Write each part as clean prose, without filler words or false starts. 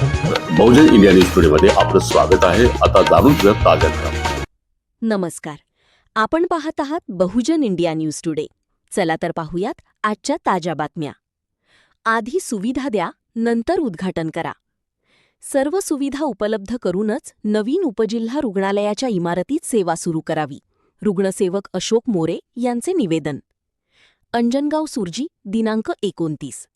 बहुजन India news today मध्ये आपलं स्वागत आहे। आता जाणून घेऊया ताज्या घडामोडी। नमस्कार, आपण पाहत आहात बहुजन इंडिया न्यूज टुडे। चला तर पाहूयात आजच्या ताज्या बातम्या। आधी सुविधा द्या, नंतर उद्घाटन करा। सर्व सुविधा उपलब्ध करूनच नवीन उपजिल्हा रुग्णालयाच्या इमारतीत सेवा सुरू करावी, रुग्णसेवक अशोक मोरे यांचे निवेदन। अंजनगाव सुर्जी दिनांक 29।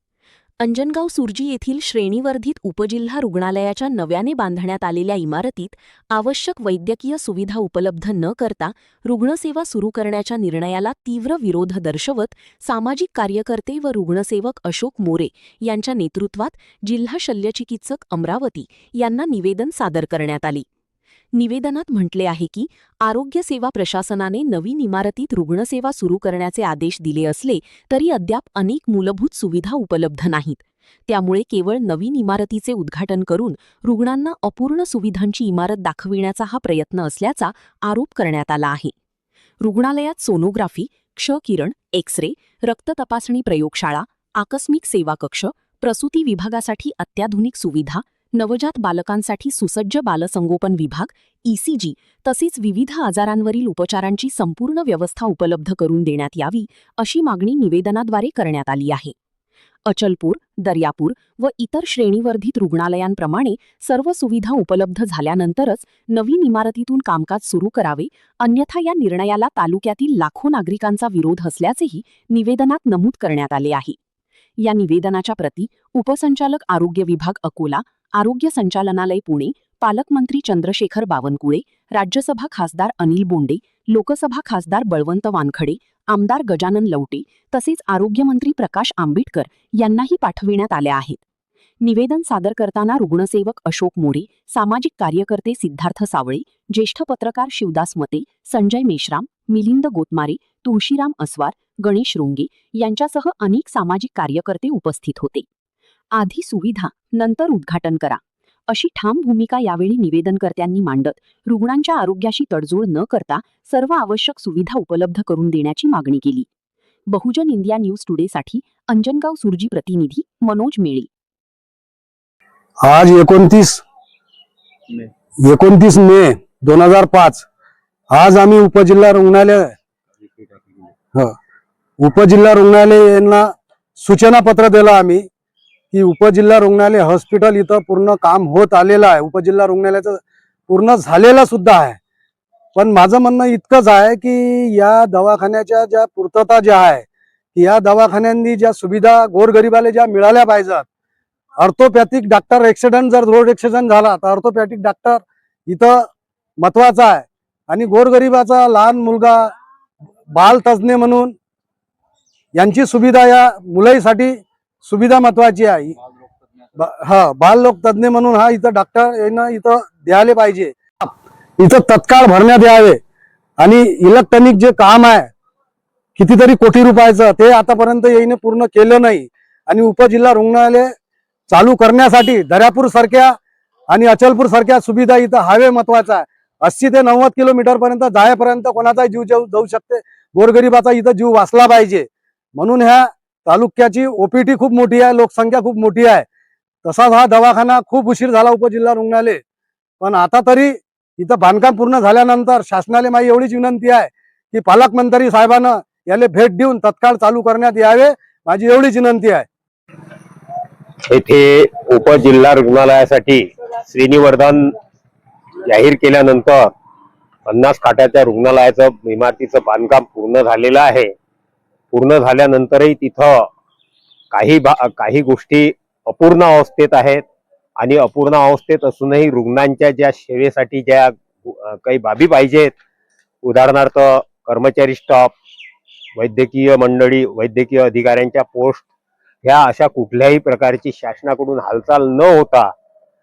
अंजनगाव सुर्जी येथील श्रेणीवर्धित उपजिल्हा रुग्णालयाच्या नव्याने बांधण्यात आलेल्या इमारतीत आवश्यक वैद्यकीय सुविधा उपलब्ध न करता रुग्णसेवा सुरू करण्याच्या निर्णयाला तीव्र विरोध दर्शवत सामाजिक कार्यकर्ते व रुग्णसेवक अशोक मोरे यांच्या नेतृत्वात जिल्हा शल्यचिकित्सक अमरावती यांना निवेदन सादर करण्यात आले। निवेदनात म्हटले आहे की आरोग्य सेवा प्रशासनाने नवीन इमारतीत रुग्णसेवा सुरू करण्याचे आदेश दिले असले तरी अद्याप अनेक मूलभूत सुविधा उपलब्ध नाहीत। त्यामुळे केवळ नवीन इमारतीचे उद्घाटन करून रुग्णांना अपूर्ण सुविधांची इमारत दाखविण्याचा हा प्रयत्न असल्याचा आरोप करण्यात आला आहे। रुग्णालयात सोनोग्राफी, क्षकिरण, एक्स-रे, रक्त तपासणी प्रयोगशाळा, आकस्मिक सेवा कक्ष, प्रसूती विभागासाठी अत्याधुनिक सुविधा, नवजात बालकांसाठी सुसज्ज बालसंगोपन विभाग, ECG तसेच विविध आजारांवरील उपचारांची संपूर्ण व्यवस्था उपलब्ध करून देण्यात यावी अशी मागणी निवेदनाद्वारे करण्यात आली आहे। अचलपूर, दर्यापूर व इतर श्रेणीवर्धित रुग्णालयांप्रमाणे सर्व सुविधा उपलब्ध झाल्यानंतरच नवीन इमारतीतून कामकाज सुरू करावे, अन्यथा या निर्णयाला तालुक्यातील लाखो नागरिकांचा विरोध असल्याचेही निवेदनात नमूद करण्यात आले आहे। या निवेदनाच्या प्रती उपसंचालक आरोग्य विभाग अकोला, आरोग्य संचालनालय पुणे, पालकमंत्री चंद्रशेखर बावनकुळे, राज्यसभा खासदार अनिल बोंडे, लोकसभा खासदार बळवंत वानखडे, आमदार गजानन लवटे तसेच आरोग्यमंत्री प्रकाश आंबेडकर यांनाही पाठविण्यात आल्या आहेत। निवेदन सादर करताना रुग्णसेवक अशोक मोरे, सामाजिक कार्यकर्ते सिद्धार्थ सावळे, ज्येष्ठ पत्रकार शिवदास मते, संजय मेश्राम, मिलिंद गोतमारे, तुळशीराम अस्वार, गणेश रुंगे यांच्यासह अनेक सामाजिक कार्यकर्ते उपस्थित होते। आधी सुविधा, नंतर उद्घाटन करा अशी ठाम भूमिका यावेळी निवेदनकर्त्यांनी मांडत रुग्णांच्या आरोग्याशी तडजोड न करता सर्व आवश्यक सुविधा उपलब्ध करून देण्याची मागणी केली। बहुजन इंडिया न्यूज टुडेसाठी अंजनगाव सुर्जी प्रतिनिधी मनोज मेळे। आज 29 मे 2005 आज आम्ही उपजिल्हा रुग्णालय यांना सूचना पत्र दिलं आम्ही की उपजिल्हा रुग्णालय हॉस्पिटल इथं पूर्ण काम होत आलेलं आहे, उपजिल्हा रुग्णालयाचं पूर्ण झालेलं सुद्धा आहे। पण माझं म्हणणं इतकंच आहे की या दवाखान्याच्या ज्या पूर्तता ज्या आहे, या दवाखान्यांनी ज्या सुविधा गोरगरिबाला ज्या मिळाल्या पाहिजेत, ऑर्थोपॅथिक डॉक्टर ऍक्सिडेंट जर रोड ऍक्सिडेंट झाला तर ऑर्थोपॅथिक डॉक्टर इथं महत्वाचा आहे आणि गोरगरिबाचा लहान मुलगा बाल तज्ञ म्हणून यांची सुविधा या मुलांसाठी सुविधा महत्वाची आहे। बाल लोक तज्ञ म्हणून हा इथं डॉक्टर यांना इथं द्यायला पाहिजे, इथं तत्काळ भरण्यात यावे आणि इलेक्ट्रॉनिक जे काम आहे कितीतरी कोटी रुपयाचं ते आतापर्यंत याने पूर्ण केलं नाही आणि उपजिल्हा रुग्णालय चालू करण्यासाठी दर्यापूर सारख्या आणि अचलपूर सारख्या सुविधा इथं हावे महत्वाचा आहे। 80 ते 90 किलोमीटर पर्यंत जायपर्यंत कोणाचा जीव जाऊ शकते, गोरगरिबाचा इथं जीव वाचला पाहिजे म्हणून ह्या तालुक्याची OPD खूप मोठी आहे, लोकसंख्या खूप मोठी आहे। तसाच हा दवाखाना खूप उशीर झाला उपजिल्हा रुग्णालय, पण आता तरी इथं बांधकाम पूर्ण झाल्यानंतर शासनाला माझी एवढीच विनंती आहे की पालकमंत्री साहेबांना याला भेट देऊन तत्काळ चालू करण्यात यावे, माझी एवढीच विनंती आहे। येथे उपजिल्हा रुग्णालयासाठी श्रेणीवर्धन जाहीर केल्यानंतर 50 खाटाच्या रुग्णालयाचं इमारतीचं बांधकाम पूर्ण झालेलं आहे। पूर्ण झाल्यानंतरही तिथं काही गोष्टी अपूर्ण अवस्थेत आहेत आणि अपूर्ण अवस्थेत असूनही रुग्णांच्या ज्या सेवेसाठी ज्या काही बाबी पाहिजेत, उदाहरणार्थ कर्मचारी स्टाफ, वैद्यकीय मंडळी, वैद्यकीय अधिकाऱ्यांच्या पोस्ट, ह्या अशा कुठल्याही प्रकारची शासनाकडून हालचाल न होता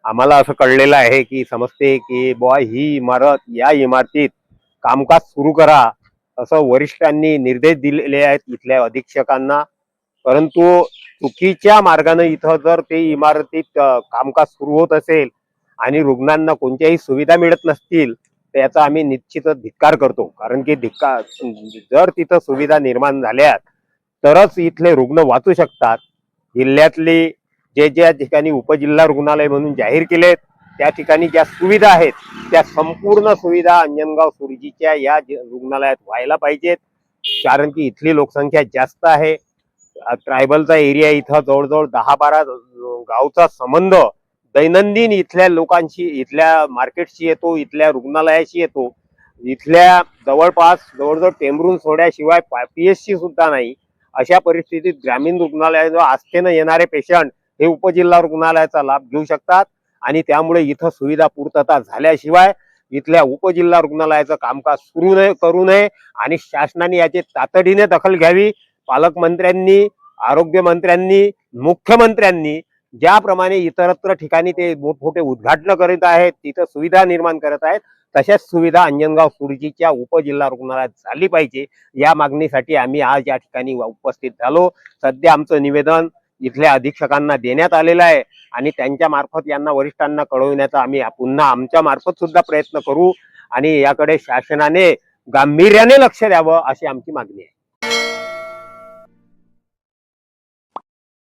आम्हाला असं कळलेलं आहे की समजते की बुवा ही इमारत, या इमारतीत कामकाज सुरू करा असं वरिष्ठांनी निर्देश दिलेले आहेत इथल्या अधीक्षकांना। परंतु चुकीच्या मार्गाने इथं जर ते इमारतीत कामकाज सुरू होत असेल आणि रुग्णांना कोणत्याही सुविधा मिळत नसतील तर याचा आम्ही निश्चितच धिक्कार करतो। कारण की जर तिथं सुविधा निर्माण झाल्या तरच इथले रुग्ण वाचू शकतात। जिल्ह्यातली जे ज्या ठिकाणी उपजिल्हा रुग्णालय म्हणून जाहीर केलेत त्या ठिकाणी ज्या सुविधा आहेत त्या संपूर्ण सुविधा अंजनगाव सुरजीच्या या रुग्णालयात व्हायला पाहिजेत. कारण की इथली लोकसंख्या जास्त आहे. ट्रायबलचा एरिया इथं जवळजवळ 10-12 गावचा संबंध दैनंदिन इथल्या लोकांशी, इथल्या मार्केटशी येतो, इथल्या रुग्णालयाशी येतो. इथल्या जवळजवळ टेंभरून सोड्याशिवाय PSC सुद्धा नाही. अशा परिस्थितीत ग्रामीण रुग्णालयात आस्थेनं येणारे पेशंट हे उपजिल्हा रुग्णालयाचा लाभ घेऊ शकतात आणि त्यामुळे इथं सुविधा पूर्तता झाल्याशिवाय इथल्या उपजिल्हा रुग्णालयाचं कामकाज करू नये आणि शासनाने याची तातडीने दखल घ्यावी. पालकमंत्र्यांनी, आरोग्यमंत्र्यांनी, मुख्यमंत्र्यांनी ज्याप्रमाणे इतरत्र ठिकाणी ते मोठमोठे उद्घाटन करीत आहेत, तिथं सुविधा निर्माण करत आहेत, तशाच सुविधा अंजनगाव सुरजीच्या उपजिल्हा रुग्णालयात झाली पाहिजे. या मागणीसाठी आम्ही आज या ठिकाणी उपस्थित झालो. सध्या आमचं निवेदन इथल्या अधीक्षकांना देण्यात आलेलं आहे आणि त्यांच्या मार्फत यांना वरिष्ठांना कळवण्याचा आम्ही पुन्हा आमच्या मार्फत सुद्धा प्रयत्न करू आणि याकडे शासनाने गांभीर्याने लक्ष द्यावं अशी आमची मागणी आहे.